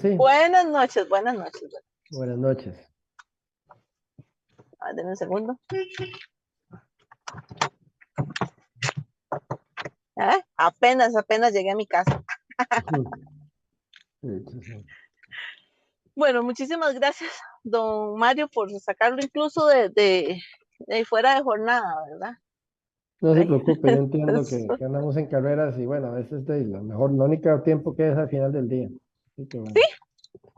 Sí, Buenas noches, buenas noches. buenas noches. Denme un segundo. Apenas llegué a mi casa. Ujú. Sí, sí, sí. Bueno, muchísimas gracias, don Mario, por sacarlo incluso de fuera de jornada, ¿verdad? No se Ay, preocupe, yo entiendo eso. que andamos en carreras y bueno, a veces de lo mejor, lo único tiempo que es al final del día. Así que Sí, bueno.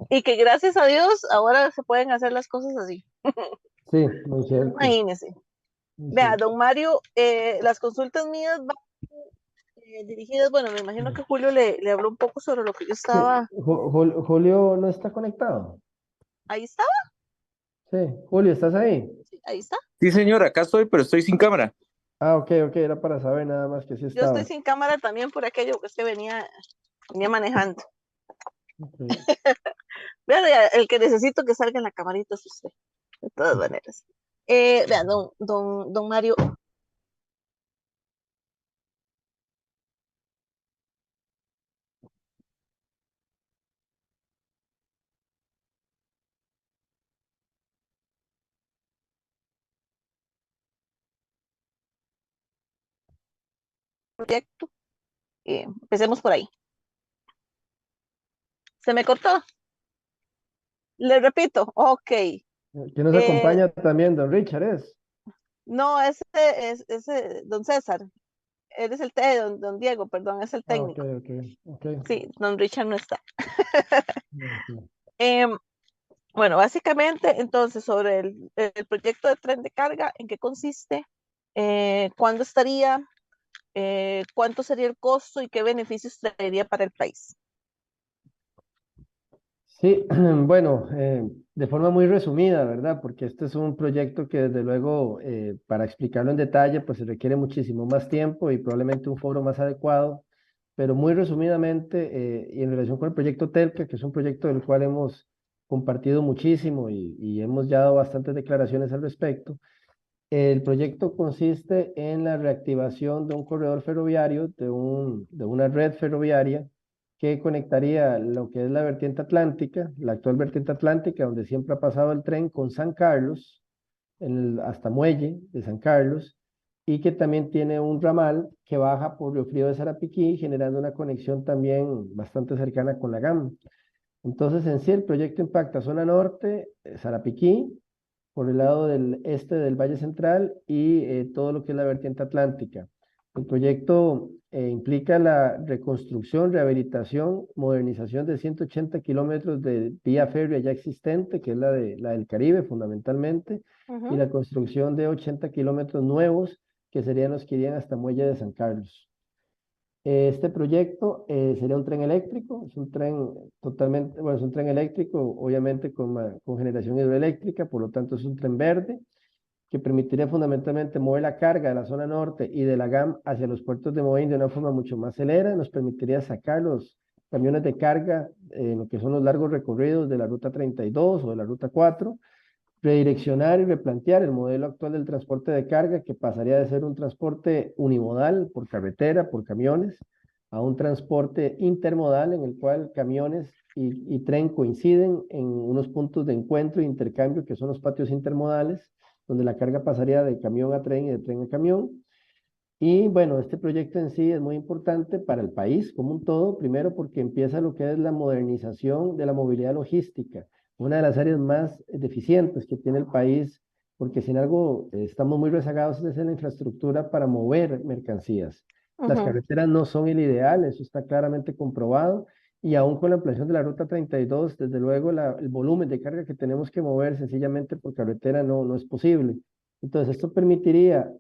y que gracias a Dios ahora se pueden hacer las cosas así. Sí, muy cierto. Imagínese. Muy Vea, cierto. don Mario, las consultas mías van dirigidas, bueno, me imagino que Julio le habló un poco sobre lo que yo Sí, estaba. Julio no está conectado. Ahí está, Sí, Julio, ¿estás ahí? sí, ahí está. Sí, señor, acá estoy, pero estoy sin cámara. Ah, ok, ok, era para saber nada más que sí Yo estoy estaba. sin cámara también por aquello que usted venía manejando. Ok. Vea, el que necesito que salga en la camarita es usted, de todas maneras. Vea, don Mario, proyecto, empecemos por ahí. ¿Se me cortó? Le repito, ok. ¿Quién nos Eh, acompaña también? Don Richard es. no, ese don César, él es don Diego, perdón, es el Ah, ok, técnico. ok, ok. Sí, don Richard no está. Ok. Em, bueno, básicamente, entonces, sobre el proyecto de tren de carga, ¿en qué consiste? ¿Cuándo estaría? ¿Cuánto sería el costo y qué beneficios traería para el país? Sí, bueno, de forma muy resumida, ¿verdad? Porque este es un proyecto que desde luego, para explicarlo en detalle, pues se requiere muchísimo más tiempo y probablemente un foro más adecuado, pero muy resumidamente, y en relación con el proyecto Telca, que es un proyecto del cual hemos compartido muchísimo y hemos ya dado bastantes declaraciones al respecto, el proyecto consiste en la reactivación de un corredor ferroviario, de una red ferroviaria que conectaría lo que es la vertiente atlántica, la actual vertiente atlántica, donde siempre ha pasado el tren, con San Carlos, hasta Muelle de San Carlos, y que también tiene un ramal que baja por Río Frío de Sarapiquí, generando una conexión también bastante cercana con la GAM. Entonces, en sí, el proyecto impacta zona norte, Sarapiquí, por el lado del este del Valle Central y todo lo que es la vertiente atlántica. El proyecto implica la reconstrucción, rehabilitación, modernización de 180 kilómetros de vía férrea ya existente, que es la del Caribe fundamentalmente, y Ujú. la construcción de 80 kilómetros nuevos, que serían los que irían hasta Muelle de San Carlos. Este proyecto sería un tren eléctrico, es un tren totalmente, bueno, es un tren eléctrico, obviamente con generación hidroeléctrica, por lo tanto es un tren verde que permitiría fundamentalmente mover la carga de la zona norte y de la GAM hacia los puertos de Moín de una forma mucho más celera, nos permitiría sacar los camiones de carga en lo que son los largos recorridos de la ruta 32 o de la ruta 4, redireccionar y replantear el modelo actual del transporte de carga, que pasaría de ser un transporte unimodal por carretera, por camiones, a un transporte intermodal en el cual camiones y tren coinciden en unos puntos de encuentro e intercambio que son los patios intermodales, donde la carga pasaría de camión a tren y de tren a camión. Y bueno, este proyecto en sí es muy importante para el país como un todo, primero porque empieza lo que es la modernización de la movilidad logística, una de las áreas más deficientes que tiene el país, porque sin algo estamos muy rezagados es en la infraestructura para mover mercancías. Las Ujú. carreteras no son el ideal, eso está claramente comprobado, y aún con la ampliación de la Ruta 32, desde luego el volumen de carga que tenemos que mover sencillamente por carretera no es posible. Entonces, esto permitiría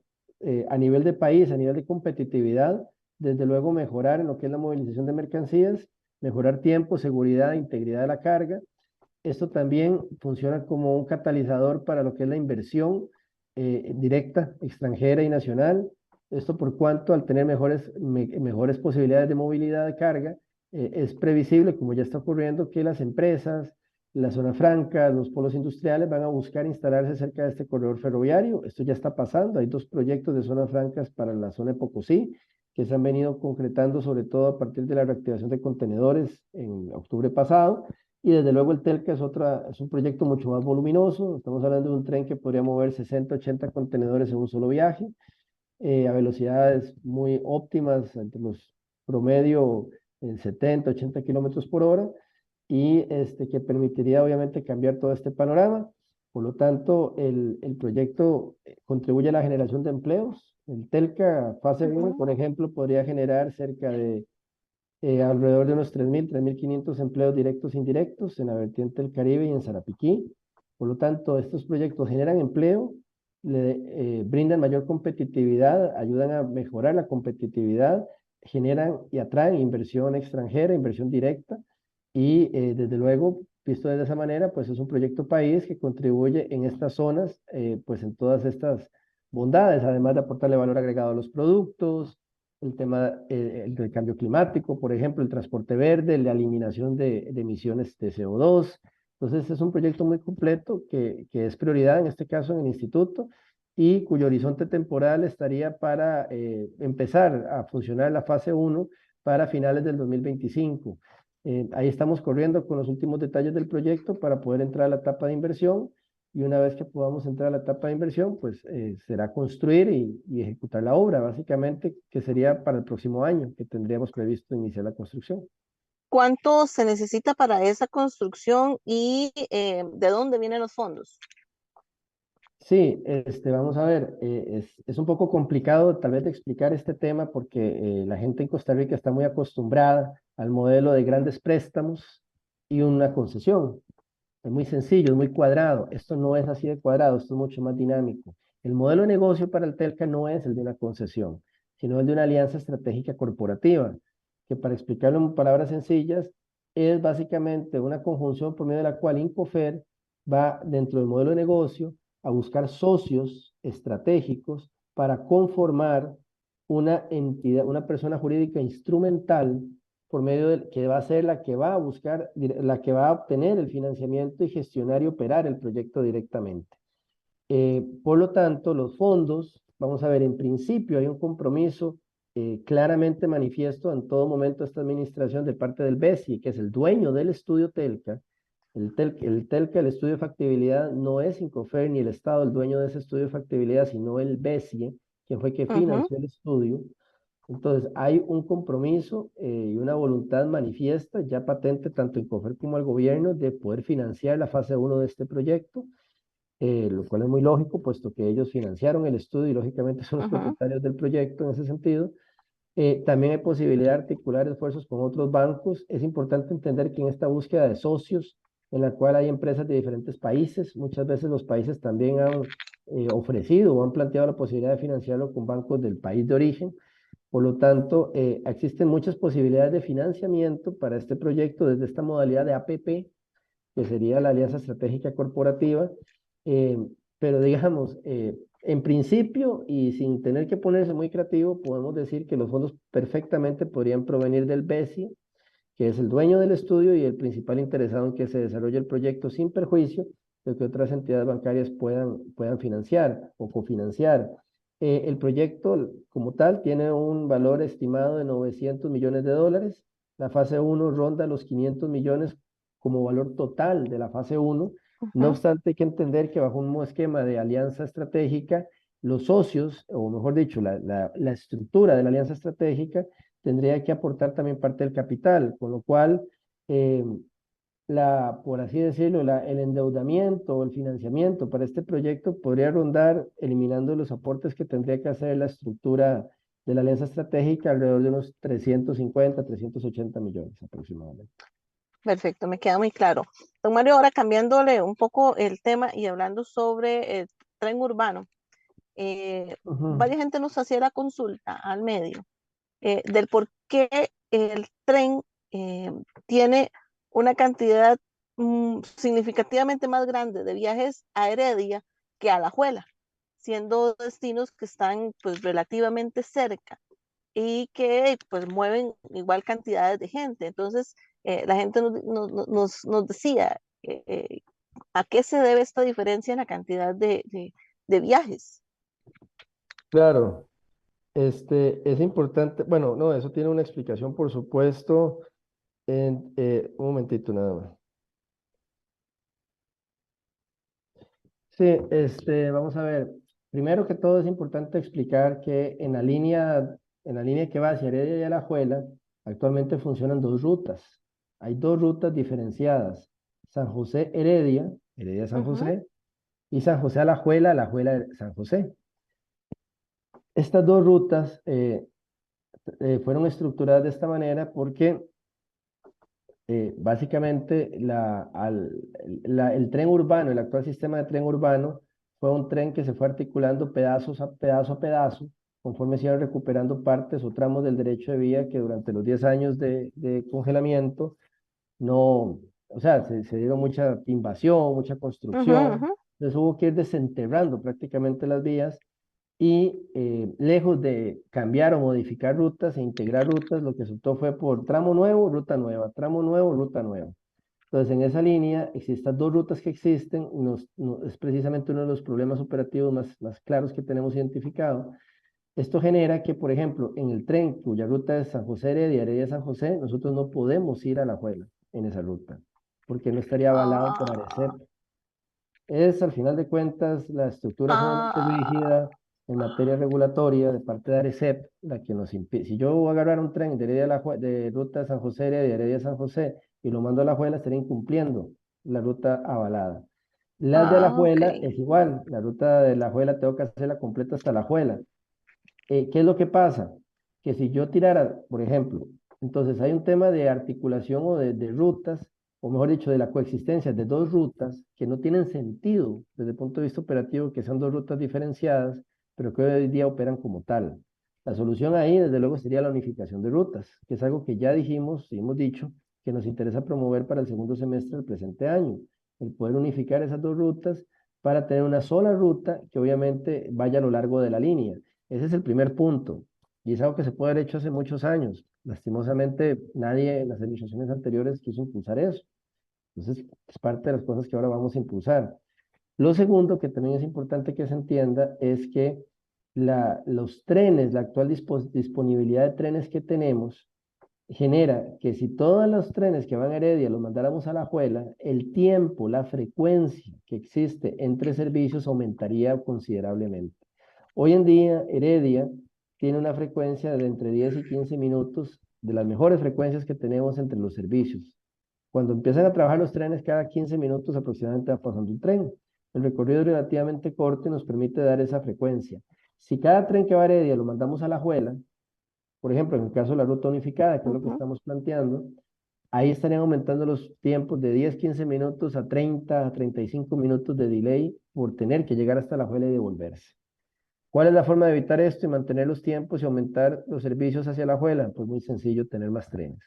a nivel de país, a nivel de competitividad, desde luego mejorar en lo que es la movilización de mercancías, mejorar tiempo, seguridad, integridad de la carga. Esto también funciona como un catalizador para lo que es la inversión directa, extranjera y nacional. Esto por cuanto al tener mejores posibilidades de movilidad de carga, es previsible, como ya está ocurriendo, que las empresas, las zonas francas, los polos industriales van a buscar instalarse cerca de este corredor ferroviario. Esto ya está pasando. Hay dos proyectos de zonas francas para la zona de Pocosí que se han venido concretando sobre todo a partir de la reactivación de contenedores en octubre pasado Y desde luego el Telca es un proyecto mucho más voluminoso. Estamos hablando de un tren que podría mover 60, 80 contenedores en un solo viaje, a velocidades muy óptimas, entre los promedio en 70, 80 kilómetros por hora, y que permitiría obviamente cambiar todo este panorama. Por lo tanto, el proyecto contribuye a la generación de empleos. El Telca fase 1, por ejemplo, podría generar cerca de alrededor de unos 3.000, 3.500 empleos directos e indirectos en la vertiente del Caribe y en Sarapiquí. Por lo tanto, estos proyectos generan empleo, le brindan mayor competitividad, ayudan a mejorar la competitividad, generan y atraen inversión extranjera, inversión directa y desde luego, visto de esa manera, pues es un proyecto país que contribuye en estas zonas, pues en todas estas bondades, además de aportarle valor agregado a los productos, el tema el del cambio climático, por ejemplo, el transporte verde, la eliminación de emisiones de CO2. Entonces, es un proyecto muy completo que es prioridad en este caso en el instituto y cuyo horizonte temporal estaría para empezar a funcionar la fase uno para finales del 2025. Ahí estamos corriendo con los últimos detalles del proyecto para poder entrar a la etapa de inversión y una vez que podamos entrar a la etapa de inversión, pues será construir y ejecutar la obra, básicamente, que sería para el próximo año, que tendríamos previsto iniciar la construcción. ¿Cuánto se necesita para esa construcción y de dónde vienen los fondos? Sí, vamos a ver, es un poco complicado tal vez de explicar este tema porque la gente en Costa Rica está muy acostumbrada al modelo de grandes préstamos y una concesión. Es muy sencillo, es muy cuadrado. Esto no es así de cuadrado, esto es mucho más dinámico. El modelo de negocio para el Telca no es el de una concesión, sino el de una alianza estratégica corporativa, que para explicarlo en palabras sencillas, es básicamente una conjunción por medio de la cual Incofer va dentro del modelo de negocio a buscar socios estratégicos para conformar una entidad, una persona jurídica instrumental por medio de que va a ser la que va a buscar, la que va a obtener el financiamiento y gestionar y operar el proyecto directamente. Por lo tanto, los fondos, vamos a ver, en principio hay un compromiso claramente manifiesto en todo momento esta administración de parte del BESI, que es el dueño del estudio Telca. El Telca, el estudio de factibilidad, no es Incofer ni el Estado el dueño de ese estudio de factibilidad, sino el BESI, quien fue que Ujú. financió el estudio. Entonces, hay un compromiso y una voluntad manifiesta, ya patente tanto en COFER como al gobierno, de poder financiar la fase uno de este proyecto, lo cual es muy lógico, puesto que ellos financiaron el estudio y lógicamente son los Ujú. propietarios del proyecto en ese sentido. También hay posibilidad de articular esfuerzos con otros bancos. Es importante entender que en esta búsqueda de socios, en la cual hay empresas de diferentes países, muchas veces los países también han ofrecido o han planteado la posibilidad de financiarlo con bancos del país de origen. Por lo tanto, existen muchas posibilidades de financiamiento para este proyecto desde esta modalidad de APP, que sería la Alianza Estratégica Corporativa, eh, pero digamos, en principio y sin tener que ponerse muy creativo, podemos decir que los fondos perfectamente podrían provenir del BESI, que es el dueño del estudio y el principal interesado en que se desarrolle el proyecto sin perjuicio de que otras entidades bancarias puedan financiar o cofinanciar. El proyecto como tal tiene un valor estimado de 900 millones de dólares. La fase uno ronda los 500 millones como valor total de la fase uno. No Ujú. obstante, hay que entender que bajo un esquema de alianza estratégica, los socios, o mejor dicho, la estructura de la alianza estratégica tendría que aportar también parte del capital, con lo cual, eh, por así decirlo, el endeudamiento o el financiamiento para este proyecto podría rondar, eliminando los aportes que tendría que hacer la estructura de la alianza estratégica, alrededor de unos 350, 380 millones aproximadamente. Perfecto, me queda muy claro. Don Mario, ahora cambiándole un poco el tema y hablando sobre el tren urbano, Ujú. varias gente nos hacía la consulta al medio del por qué el tren tiene una cantidad significativamente más grande de viajes a Heredia que a Alajuela, siendo destinos que están pues relativamente cerca y que pues mueven igual cantidades de gente. Entonces, la gente nos decía a qué se debe esta diferencia en la cantidad de viajes. Claro, es importante, bueno, no, eso tiene una explicación, por supuesto, un momentito nada más. Sí, vamos a ver. Primero que todo es importante explicar que en la línea que va hacia Heredia y Alajuela, actualmente funcionan dos rutas. Hay dos rutas diferenciadas. San José Heredia, Heredia San Ujú. José, y San José Alajuela, Alajuela San José. Estas dos rutas fueron estructuradas de esta manera porque básicamente el tren urbano, el actual sistema de tren urbano, fue un tren que se fue articulando pedazo a pedazo, conforme se iban recuperando partes o tramos del derecho de vía que durante los 10 años de congelamiento no, o sea, se dieron mucha invasión, mucha Ujú, construcción, ujú. entonces hubo que ir desenterrando prácticamente las vías y lejos de cambiar o modificar rutas e integrar rutas, lo que se optó fue por tramo nuevo, ruta nueva, tramo nuevo, ruta nueva. Entonces, en esa línea, estas dos rutas que existen, es precisamente uno de los problemas operativos más claros que tenemos identificado. Esto genera que, por ejemplo, en el tren cuya ruta es San José Heredia, Heredia San José, nosotros no podemos ir a La Juela en esa ruta, porque no estaría avalado por Ah, ARECEP. Es, al final de cuentas, la estructura sumamente ah, rígida en materia regulatoria de parte de ARECEP, la que nos impide. Si yo voy a agarrar un tren de, de ruta San José Heredia, Heredia San José, y lo mando a La Juela, estaría incumpliendo la ruta avalada. Las de ok. Alajuela es igual, la ruta de La Juela tengo que hacerla completa hasta La Juela. ¿Qué es lo que pasa? Que si yo tirara, por ejemplo, entonces hay un tema de articulación o de rutas, o mejor dicho, de la coexistencia de dos rutas que no tienen sentido desde el punto de vista operativo, que sean dos rutas diferenciadas, pero que hoy día operan como tal. La solución ahí, desde luego, sería la unificación de rutas, que es algo que ya dijimos y hemos dicho que nos interesa promover para el segundo semestre del presente año, el poder unificar esas dos rutas para tener una sola ruta que obviamente vaya a lo largo de la línea. Ese es el primer punto. Y es algo que se puede haber hecho hace muchos años. Lastimosamente, nadie en las administraciones anteriores quiso impulsar eso. Entonces, es parte de las cosas que ahora vamos a impulsar. Lo segundo, que también es importante que se entienda, es que los trenes, la actual disponibilidad de trenes que tenemos, genera que si todos los trenes que van a Heredia los mandáramos a La Juela, el tiempo, la frecuencia que existe entre servicios aumentaría considerablemente. Hoy en día, Heredia tiene una frecuencia de entre 10 y 15 minutos, de las mejores frecuencias que tenemos entre los servicios. Cuando empiezan a trabajar los trenes, cada 15 minutos aproximadamente va pasando un tren. El recorrido es relativamente corto y nos permite dar esa frecuencia. Si cada tren que va a Heredia lo mandamos a La Juela, por ejemplo, en el caso de la ruta unificada, que es lo que Ujú. estamos planteando, ahí estarían aumentando los tiempos de 10, 15 minutos a 30, a 35 minutos de delay por tener que llegar hasta La Juela y devolverse. ¿Cuál es la forma de evitar esto y mantener los tiempos y aumentar los servicios hacia La Juela? Pues muy sencillo, tener más trenes.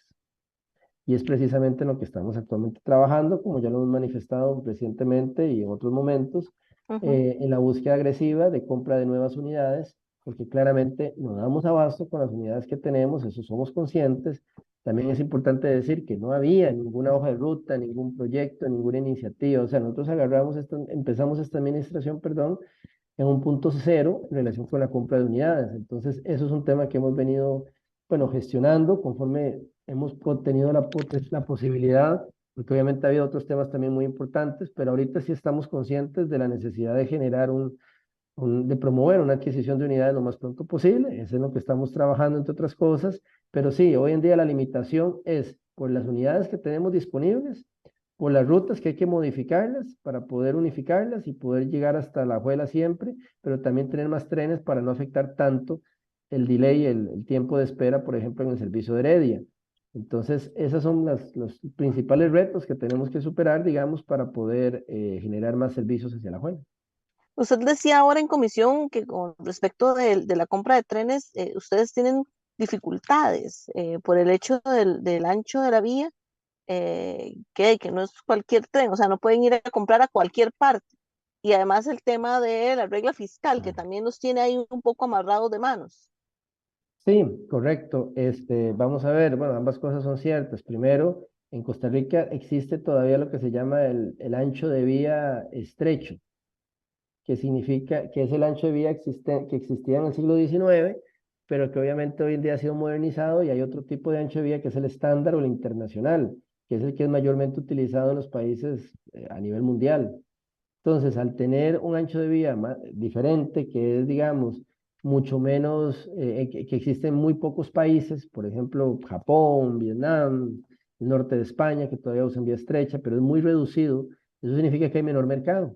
Y es precisamente en lo que estamos actualmente trabajando, como ya lo hemos manifestado recientemente y en otros momentos, Ujú. en la búsqueda agresiva de compra de nuevas unidades, porque claramente no damos abasto con las unidades que tenemos, eso somos conscientes. También es importante decir que no había ninguna hoja de ruta, ningún proyecto, ninguna iniciativa. O sea, nosotros empezamos esta administración, perdón, en un punto cero en relación con la compra de unidades. Entonces, eso es un tema que hemos venido, bueno, gestionando conforme hemos tenido la posibilidad, porque obviamente ha habido otros temas también muy importantes, pero ahorita sí estamos conscientes de la necesidad de generar de promover una adquisición de unidades lo más pronto posible. Eso es en lo que estamos trabajando, entre otras cosas. Pero sí, hoy en día la limitación es por las unidades que tenemos disponibles, por las rutas que hay que modificarlas para poder unificarlas y poder llegar hasta La Juela siempre, pero también tener más trenes para no afectar tanto el delay, el tiempo de espera, por ejemplo, en el servicio de Heredia. Entonces, esos son los principales retos que tenemos que superar, digamos, para poder generar más servicios hacia La Juela. Usted decía ahora en comisión que con respecto de la compra de trenes, ustedes tienen dificultades por el hecho del ancho de la vía, que no es cualquier tren, o sea, no pueden ir a comprar a cualquier parte. Y además el tema de la regla fiscal, que también nos tiene ahí un poco amarrados de manos. Sí, correcto. Vamos a ver, bueno, ambas cosas son ciertas. Primero, en Costa Rica existe todavía lo que se llama el ancho de vía estrecho, que significa que es el ancho de vía que existía en el siglo XIX, pero que obviamente hoy en día ha sido modernizado y hay otro tipo de ancho de vía que es el estándar o el internacional, que es el que es mayormente utilizado en los países a nivel mundial. Entonces, al tener un ancho de vía diferente, que es, digamos, mucho menos, que existen muy pocos países, por ejemplo, Japón, Vietnam, el norte de España, que todavía usan vía estrecha, pero es muy reducido, eso significa que hay menor mercado,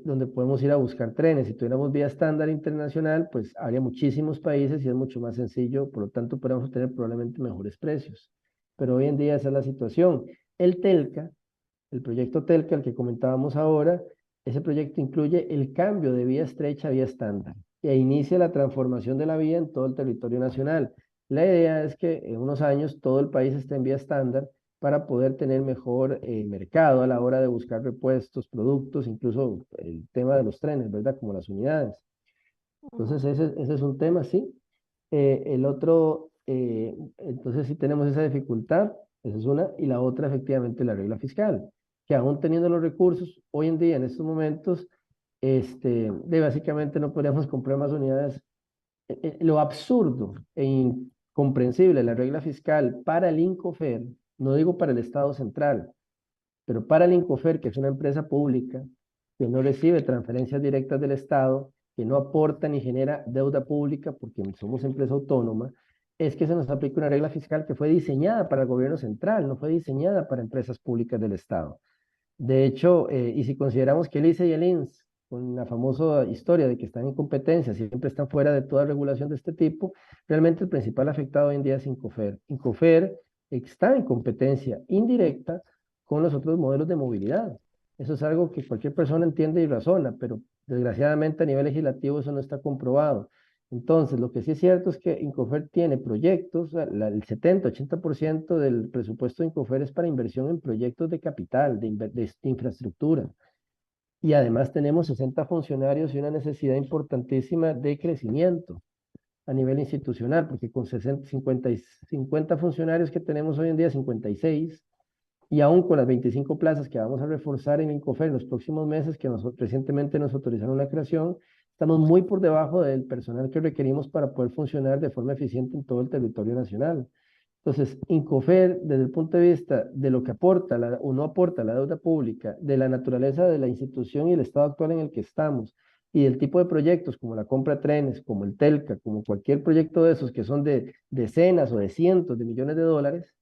donde podemos ir a buscar trenes. Si tuviéramos vía estándar internacional, pues habría muchísimos países y es mucho más sencillo, por lo tanto podríamos tener probablemente mejores precios. Pero hoy en día esa es la situación. El TELCA, el proyecto TELCA, el que comentábamos ahora, ese proyecto incluye el cambio de vía estrecha a vía estándar e inicia la transformación de la vía en todo el territorio nacional. La idea es que en unos años todo el país esté en vía estándar para poder tener mejor mercado a la hora de buscar repuestos, productos, incluso el tema de los trenes, ¿verdad? Como las unidades. Ujú. Entonces ese es un tema, sí. El otro, entonces sí tenemos esa dificultad, esa es una, y la otra efectivamente la regla fiscal, que aún teniendo los recursos, hoy en día, en estos momentos, básicamente no podríamos comprar más unidades. Lo absurdo e incomprensible de la regla fiscal para el INCOFER, no digo para el Estado central, pero para el INCOFER, que es una empresa pública, que no recibe transferencias directas del Estado, que no aporta ni genera deuda pública porque somos empresa autónoma, es que se nos aplica una regla fiscal que fue diseñada para el gobierno central, no fue diseñada para empresas públicas del Estado. De hecho, y si consideramos que el ICE y el INS, con la famosa historia de que están en competencia, siempre están fuera de toda regulación de este tipo, realmente el principal afectado hoy en día es Incofer. Incofer está en competencia indirecta con los otros modelos de movilidad. Eso es algo que cualquier persona entiende y razona, pero desgraciadamente a nivel legislativo eso no está comprobado. Entonces, lo que sí es cierto es que Incofer tiene proyectos, el 70-80% del presupuesto de Incofer es para inversión en proyectos de capital, de infraestructura. Y además tenemos 60 funcionarios y una necesidad importantísima de crecimiento a nivel institucional, porque con 50 funcionarios que tenemos hoy en día, 56, y aún con las 25 plazas que vamos a reforzar en Incofer en los próximos meses, que recientemente nos autorizaron la creación, estamos muy por debajo del personal que requerimos para poder funcionar de forma eficiente en todo el territorio nacional. Entonces, Incofer, desde el punto de vista de lo que aporta o no aporta la deuda pública, de la naturaleza de la institución y el estado actual en el que estamos, y del tipo de proyectos como la compra de trenes, como el TELCA, como cualquier proyecto de esos que son de decenas o de cientos de millones de dólares,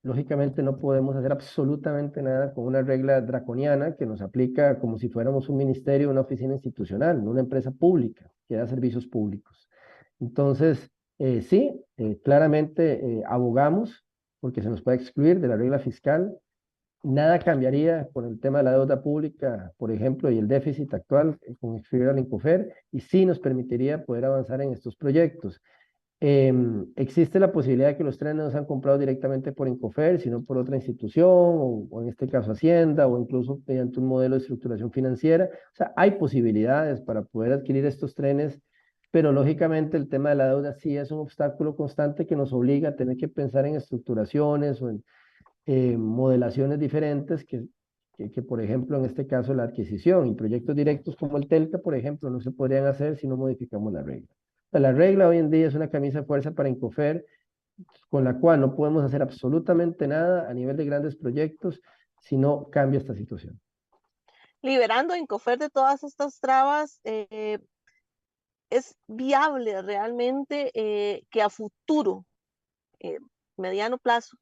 lógicamente no podemos hacer absolutamente nada con una regla draconiana que nos aplica como si fuéramos un ministerio o una oficina institucional, no una empresa pública que da servicios públicos. Entonces, sí, claramente abogamos porque se nos puede excluir de la regla fiscal. Nada cambiaría con el tema de la deuda pública, por ejemplo, y el déficit actual con excluir al Incofer, y sí nos permitiría poder avanzar en estos proyectos. Existe la posibilidad de que los trenes no sean comprados directamente por Incofer, sino por otra institución, o en este caso Hacienda, o incluso mediante un modelo de estructuración financiera. O sea, hay posibilidades para poder adquirir estos trenes, pero lógicamente el tema de la deuda sí es un obstáculo constante que nos obliga a tener que pensar en estructuraciones o en modelaciones diferentes que, por ejemplo, en este caso la adquisición y proyectos directos como el TELCA, por ejemplo, no se podrían hacer si no modificamos la regla. La regla hoy en día es una camisa de fuerza para Incofer, con la cual no podemos hacer absolutamente nada a nivel de grandes proyectos si no cambia esta situación. Liberando a Incofer de todas estas trabas, es viable realmente que a futuro, eh, mediano plazo,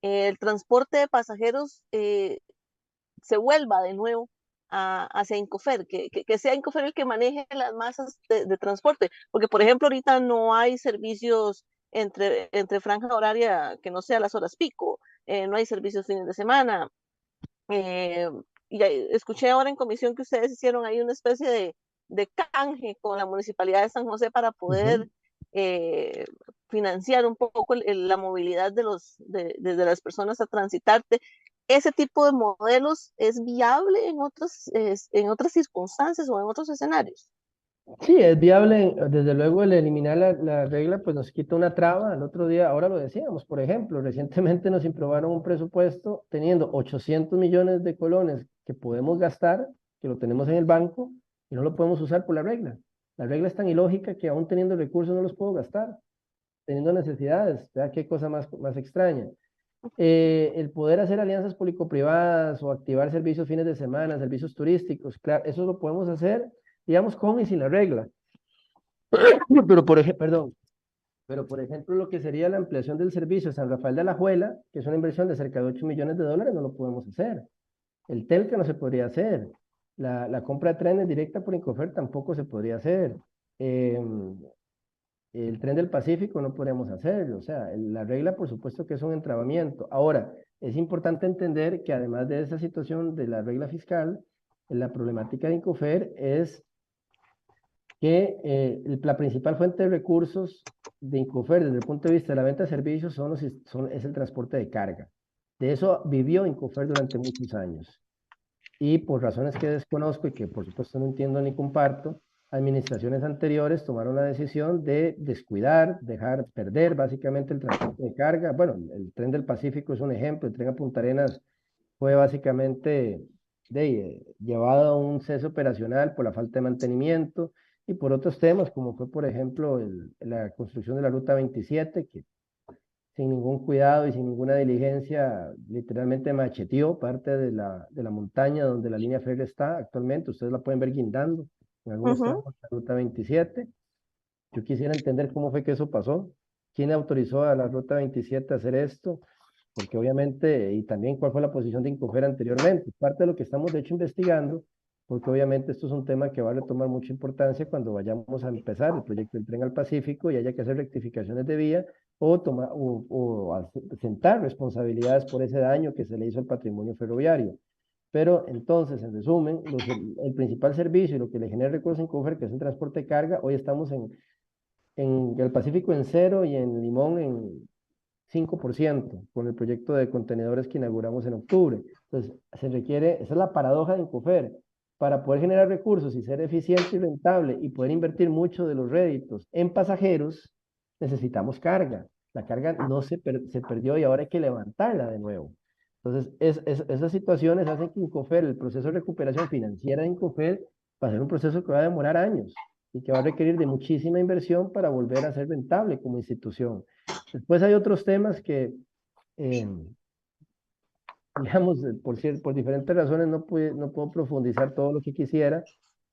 el transporte de pasajeros se vuelva de nuevo hacia Incofer, que sea Incofer el que maneje las masas de transporte, porque por ejemplo ahorita no hay servicios entre franja horaria que no sea las horas pico, no hay servicios fines de semana, eh, y escuché ahora en comisión que ustedes hicieron ahí una especie de canje con la Municipalidad de San José para poder Ujú. eh, financiar un poco la movilidad de las personas a transitarte. ¿Ese tipo de modelos es viable en otras circunstancias o en otros escenarios? Sí, es viable, desde luego el eliminar la regla pues nos quita una traba. El otro día, ahora lo decíamos, por ejemplo, recientemente nos improbaron un presupuesto teniendo 800 millones de colones que podemos gastar, que lo tenemos en el banco y no lo podemos usar por la regla. La regla es tan ilógica que aún teniendo recursos no los puedo gastar, teniendo necesidades. ¿Verdad? Qué cosa más extraña. El poder hacer alianzas público-privadas o activar servicios fines de semana, servicios turísticos, claro, eso lo podemos hacer, digamos, con y sin la regla. Pero por ejemplo, perdón, pero por ejemplo, lo que sería la ampliación del servicio de San Rafael de Alajuela, que es una inversión de cerca de $8 millones, no lo podemos hacer. El Telca no se podría hacer. La compra de trenes directa por Incofer tampoco se podría hacer. El tren del Pacífico no podríamos hacerlo. O sea, la regla, por supuesto que es un entrabamiento. Ahora, es importante entender que además de esa situación de la regla fiscal, la problemática de Incofer es que la principal fuente de recursos de Incofer desde el punto de vista de la venta de servicios es el transporte de carga. De eso vivió Incofer durante muchos años. Y por razones que desconozco y que por supuesto no entiendo ni comparto, administraciones anteriores tomaron la decisión de descuidar, dejar perder básicamente el transporte de carga. Bueno, el tren del Pacífico es un ejemplo, el tren a Punta Arenas fue básicamente llevado a un cese operacional por la falta de mantenimiento y por otros temas, como fue, por ejemplo, la construcción de la Ruta 27, que sin ningún cuidado y sin ninguna diligencia, literalmente macheteó parte de la montaña donde la línea férrea está actualmente. Ustedes la pueden ver guindando en algunos tramos de la Ruta 27. Yo quisiera entender cómo fue que eso pasó. ¿Quién autorizó a la Ruta 27 a hacer esto? Porque obviamente, y también cuál fue la posición de Incofer anteriormente. Parte de lo que estamos de hecho investigando, porque obviamente esto es un tema que va a retomar mucha importancia cuando vayamos a empezar el proyecto del tren al Pacífico y haya que hacer rectificaciones de vía o sentar responsabilidades por ese daño que se le hizo al patrimonio ferroviario. Pero entonces, en resumen, el principal servicio y lo que le genera recursos a Incofer, que es el transporte de carga, hoy estamos en el Pacífico en 0 y en Limón en 5% con el proyecto de contenedores que inauguramos en octubre. Entonces, se requiere, esa es la paradoja de Incofer, para poder generar recursos y ser eficiente y rentable y poder invertir mucho de los réditos en pasajeros, necesitamos carga. La carga no se perdió y ahora hay que levantarla de nuevo. Entonces, esas situaciones hacen que Incofer, el proceso de recuperación financiera de Incofer, va a ser un proceso que va a demorar años y que va a requerir de muchísima inversión para volver a ser rentable como institución. Después hay otros temas que, eh, digamos, por diferentes razones no puedo profundizar todo lo que quisiera,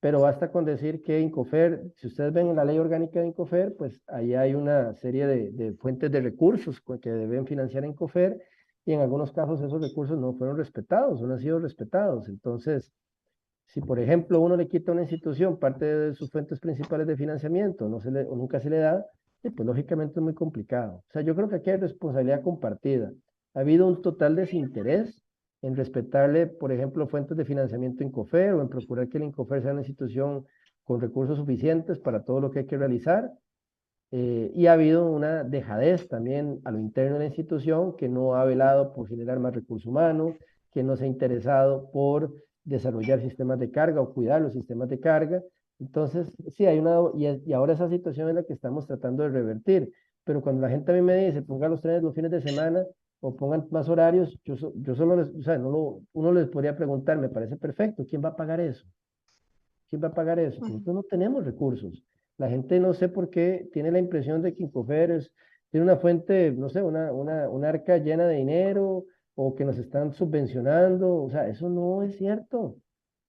pero basta con decir que Incofer, si ustedes ven en la ley orgánica de Incofer, pues ahí hay una serie de fuentes de recursos que deben financiar Incofer y en algunos casos esos recursos no fueron respetados o no han sido respetados. Entonces, si por ejemplo uno le quita a una institución parte de sus fuentes principales de financiamiento, o nunca se le da, pues lógicamente es muy complicado. O sea, yo creo que aquí hay responsabilidad compartida. Ha habido un total desinterés en respetarle, por ejemplo, fuentes de financiamiento en Incofer o en procurar que el Incofer sea una institución con recursos suficientes para todo lo que hay que realizar. Y ha habido una dejadez también a lo interno de la institución que no ha velado por generar más recurso humano, que no se ha interesado por desarrollar sistemas de carga o cuidar los sistemas de carga. Entonces, sí, y ahora esa situación es la que estamos tratando de revertir. Pero cuando la gente a mí me dice, pongan los trenes los fines de semana o pongan más horarios, yo solo les, o sea, uno les podría preguntar, me parece perfecto, ¿quién va a pagar eso? ¿Quién va a pagar eso? Nosotros no tenemos recursos. La gente no sé por qué tiene la impresión de que Incofer tiene una fuente, no sé, una arca llena de dinero o que nos están subvencionando. O sea, eso no es cierto.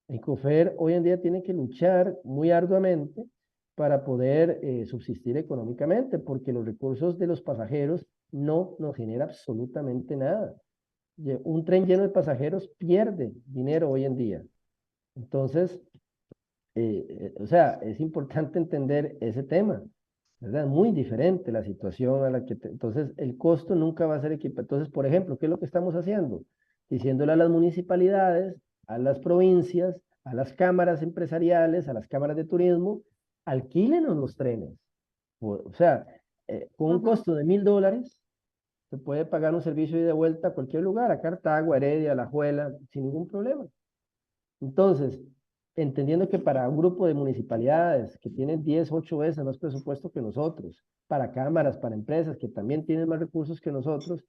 Incofer hoy en día tiene que luchar muy arduamente para poder subsistir económicamente, porque los recursos de los pasajeros no nos genera absolutamente nada. Un tren lleno de pasajeros pierde dinero hoy en día. Entonces, o sea, es importante entender ese tema, ¿verdad? Muy diferente la situación a la que... entonces, el costo nunca va a ser equiparable. Entonces, por ejemplo, ¿qué es lo que estamos haciendo? Diciéndole a las municipalidades, a las provincias, a las cámaras empresariales, a las cámaras de turismo, alquílenos los trenes. O sea, con un costo de $1,000, se puede pagar un servicio de vuelta a cualquier lugar, a Cartago, a Heredia, a La Juela, sin ningún problema. Entonces, entendiendo que para un grupo de municipalidades que tienen 10, 8 veces más presupuesto que nosotros, para cámaras, para empresas que también tienen más recursos que nosotros,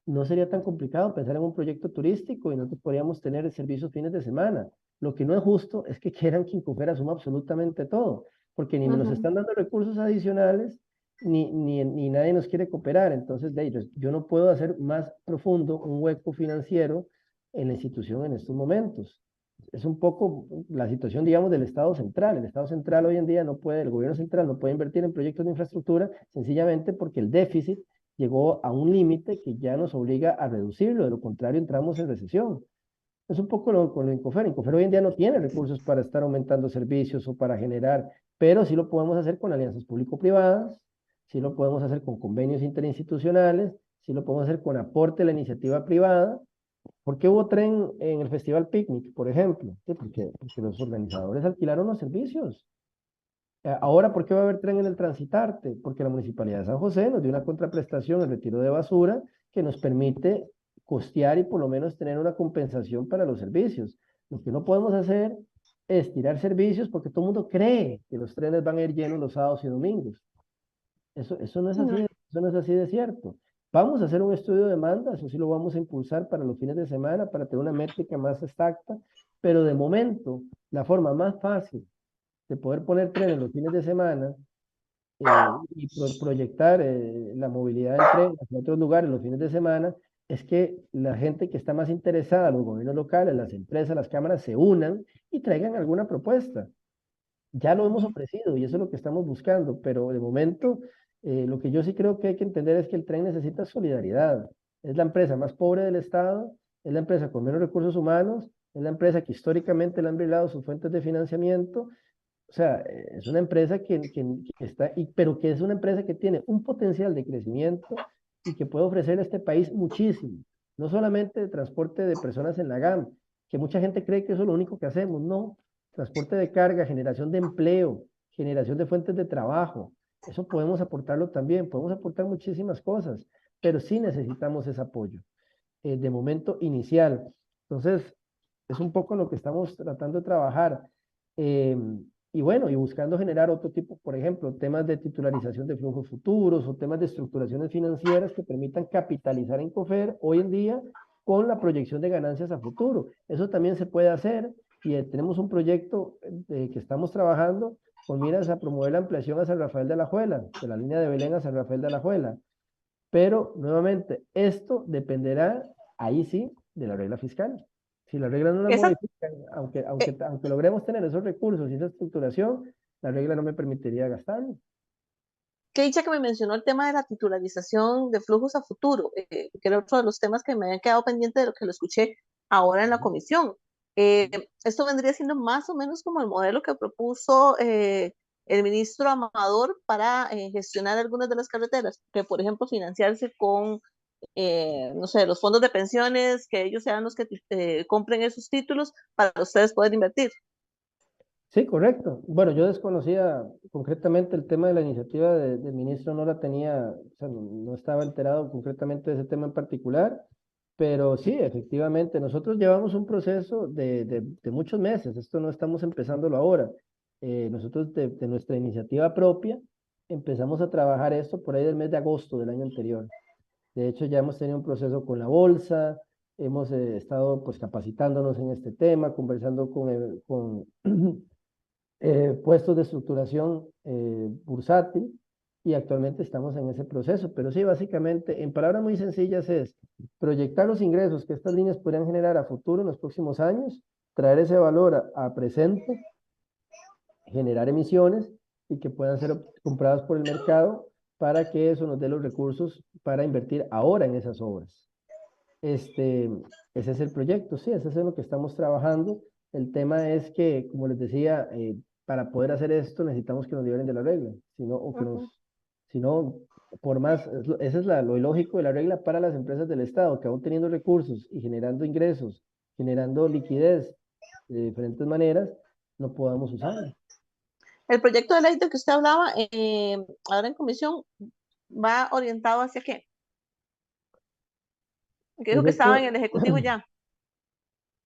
no sería tan complicado pensar en un proyecto turístico y nosotros podríamos tener servicios fines de semana. Lo que no es justo es que quieran que Incofer asuma absolutamente todo, porque ni nos están dando recursos adicionales, ni nadie nos quiere cooperar. Entonces, de ellos, yo no puedo hacer más profundo un hueco financiero en la institución en estos momentos. Es un poco la situación, digamos, del Estado central. El Estado central hoy en día no puede, el gobierno central no puede invertir en proyectos de infraestructura sencillamente porque el déficit llegó a un límite que ya nos obliga a reducirlo. De lo contrario, entramos en recesión. Es un poco con Incofer. Incofer hoy en día no tiene recursos para estar aumentando servicios o para generar, pero sí lo podemos hacer con alianzas público-privadas, sí lo podemos hacer con convenios interinstitucionales, sí lo podemos hacer con aporte de la iniciativa privada. ¿Por qué hubo tren en el Festival Picnic, por ejemplo? Sí, porque los organizadores alquilaron los servicios. Ahora, ¿por qué va a haber tren en el Transitarte? Porque la Municipalidad de San José nos dio una contraprestación, el retiro de basura, que nos permite costear y por lo menos tener una compensación para los servicios. Lo que no podemos hacer es tirar servicios porque todo el mundo cree que los trenes van a ir llenos los sábados y domingos. Eso no es así, No. eso no es así de cierto. Vamos a hacer un estudio de demanda, eso sí lo vamos a impulsar para los fines de semana, para tener una métrica más exacta, pero de momento, la forma más fácil de poder poner trenes los fines de semana y proyectar la movilidad del tren hacia otros lugares los fines de semana, es que la gente que está más interesada, los gobiernos locales, las empresas, las cámaras, se unan y traigan alguna propuesta. Ya lo hemos ofrecido y eso es lo que estamos buscando, pero de momento lo que yo sí creo que hay que entender es que el tren necesita solidaridad. Es la empresa más pobre del Estado, es la empresa con menos recursos humanos, es la empresa que históricamente le han brindado sus fuentes de financiamiento. O sea, es una empresa que está, pero que es una empresa que tiene un potencial de crecimiento y que puede ofrecer a este país muchísimo. No solamente de transporte de personas en la GAM, que mucha gente cree que eso es lo único que hacemos. No, transporte de carga, generación de empleo, generación de fuentes de trabajo. Eso podemos aportarlo también, podemos aportar muchísimas cosas, pero sí necesitamos ese apoyo de momento inicial. Entonces, es un poco lo que estamos tratando de trabajar. Eh, y bueno, y buscando generar otro tipo, por ejemplo, temas de titularización de flujos futuros o temas de estructuraciones financieras que permitan capitalizar en COFER hoy en día con la proyección de ganancias a futuro. Eso también se puede hacer y tenemos un proyecto que estamos trabajando con miras a promover la ampliación a San Rafael de Alajuela, de la línea de Belén a San Rafael de Alajuela. Pero nuevamente, esto dependerá, ahí sí, de la regla fiscal. Si la regla no la Esa, modifican, aunque logremos tener esos recursos y esa estructuración, la regla no me permitiría gastarlo. qué dicha que me mencionó el tema de la titularización de flujos a futuro, que era otro de los temas que me habían quedado pendiente de lo que lo escuché ahora en la comisión. Esto vendría siendo más o menos como el modelo que propuso el ministro Amador para gestionar algunas de las carreteras, que por ejemplo financiarse con, no sé, los fondos de pensiones, que ellos sean los que compren esos títulos para ustedes poder invertir. Sí, correcto. Bueno, yo desconocía concretamente el tema de la iniciativa del ministro, no la tenía, o sea, no estaba enterado concretamente de ese tema en particular, pero sí, efectivamente, nosotros llevamos un proceso de muchos meses, esto no estamos empezándolo ahora. Nosotros de nuestra iniciativa propia empezamos a trabajar esto por ahí del mes de agosto del año anterior. De hecho, ya hemos tenido un proceso con la bolsa, hemos estado pues capacitándonos en este tema, conversando con puestos de estructuración bursátil y actualmente estamos en ese proceso. Pero sí, básicamente, en palabras muy sencillas es proyectar los ingresos que estas líneas podrían generar a futuro en los próximos años, traer ese valor a presente, generar emisiones y que puedan ser compradas por el mercado para que eso nos dé los recursos para invertir ahora en esas obras. Este, ese es el proyecto, sí, ese es en lo que estamos trabajando. El tema es que, como les decía, para poder hacer esto necesitamos que nos liberen de la regla, sino, o que Ujú. nos, sino, por más, ese es lo ilógico de la regla para las empresas del Estado, que aún teniendo recursos y generando ingresos, generando liquidez de diferentes maneras, no podamos usarla. El proyecto de ley del que usted hablaba ahora en comisión va orientado hacia qué? Que dijo que estaba en Proyecto, el Ejecutivo ya.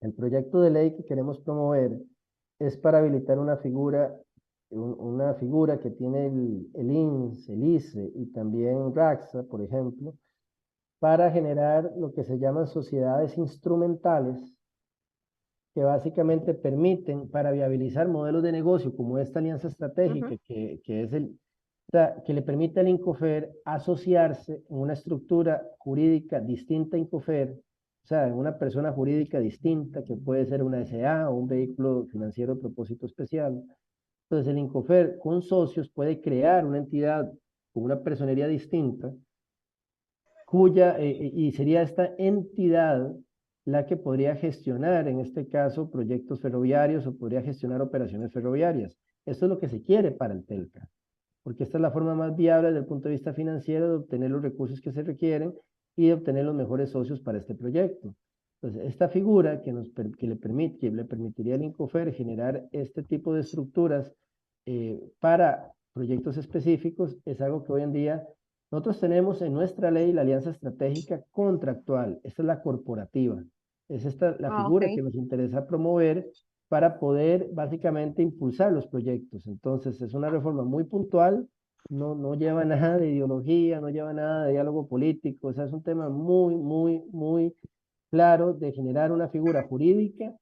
el proyecto de ley que queremos promover es para habilitar una figura, una figura que tiene el INSS, el ICE y también RAXA, por ejemplo, para generar lo que se llaman sociedades instrumentales, que básicamente permiten para viabilizar modelos de negocio como esta alianza Ujú. estratégica, que es O sea, que le permite al Incofer asociarse en una estructura jurídica distinta a Incofer, o sea, en una persona jurídica distinta, que puede ser una SA o un vehículo financiero de propósito especial. Entonces, el Incofer con socios puede crear una entidad con una personería distinta, y sería esta entidad la que podría gestionar, en este caso, proyectos ferroviarios o podría gestionar operaciones ferroviarias. Esto es lo que se quiere para el TELCA, porque esta es la forma más viable desde el punto de vista financiero de obtener los recursos que se requieren y de obtener los mejores socios para este proyecto. Entonces, esta figura que le permitiría al Incofer generar este tipo de estructuras para proyectos específicos es algo que hoy en día nosotros tenemos en nuestra ley la alianza estratégica contractual. Esta es la corporativa. Es esta la figura Ok. que nos interesa promover para poder básicamente impulsar los proyectos. Entonces, es una reforma muy puntual, no lleva nada de ideología, no lleva nada de diálogo político, o sea, es un tema muy claro de generar una figura jurídica.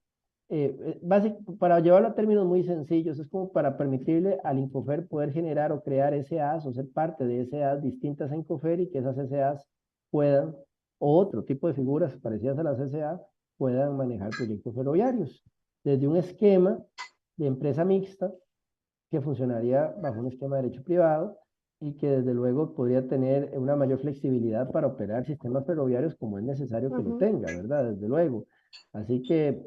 Para llevarlo a términos muy sencillos, es como para permitirle al Incofer poder generar o crear SAs o ser parte de SAs distintas a Incofer y que esas SAs puedan, o otro tipo de figuras parecidas a las SA, puedan manejar proyectos ferroviarios desde un esquema de empresa mixta que funcionaría bajo un esquema de derecho privado y que desde luego podría tener una mayor flexibilidad para operar sistemas ferroviarios como es necesario que lo Ujú. tenga, ¿verdad? Desde luego. Así que,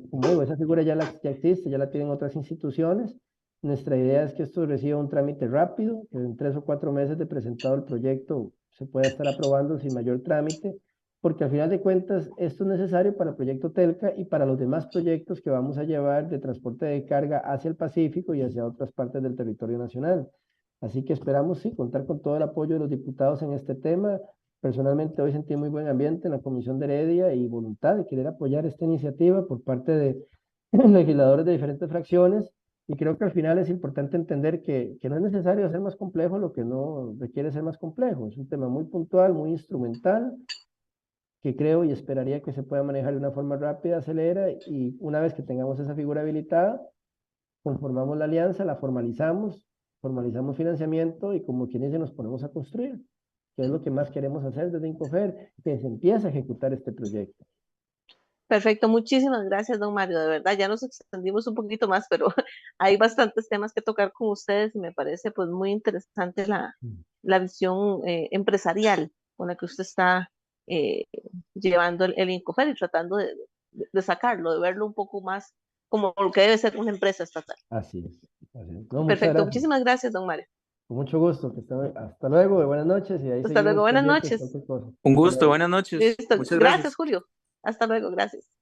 como digo, esa figura ya existe, ya la tienen otras instituciones. Nuestra idea es que esto reciba un trámite rápido, que en 3 o 4 meses de presentado el proyecto se pueda estar aprobando sin mayor trámite, porque al final de cuentas esto es necesario para el proyecto Telca y para los demás proyectos que vamos a llevar de transporte de carga hacia el Pacífico y hacia otras partes del territorio nacional. Así que esperamos, sí, contar con todo el apoyo de los diputados en este tema. Personalmente hoy sentí muy buen ambiente en la Comisión de Heredia y voluntad de querer apoyar esta iniciativa por parte de legisladores de diferentes fracciones. Y creo que al final es importante entender que no es necesario hacer más complejo lo que no requiere ser más complejo. Es un tema muy puntual, muy instrumental, que creo y esperaría que se pueda manejar de una forma rápida, acelera, y una vez que tengamos esa figura habilitada, conformamos la alianza, la formalizamos financiamiento y como quien dice nos ponemos a construir, que es lo que más queremos hacer desde Incofer, que se empiece a ejecutar este proyecto. Perfecto, muchísimas gracias, don Mario. De verdad, ya nos extendimos un poquito más, pero hay bastantes temas que tocar con ustedes y me parece pues muy interesante la visión empresarial con la que usted está eh, llevando el Incofer y tratando de sacarlo, de verlo un poco más como lo que debe ser una empresa estatal. Así es. Así es. No, muchas Perfecto, gracias. muchísimas gracias, don Mario. Con mucho gusto. Hasta luego, buenas noches y ahí Hasta luego, seguimos buenas pendientes de noches. cualquier cosa. Un Hasta gusto, luego. buenas noches. Listo, Muchas gracias, gracias. Julio. Hasta luego, gracias.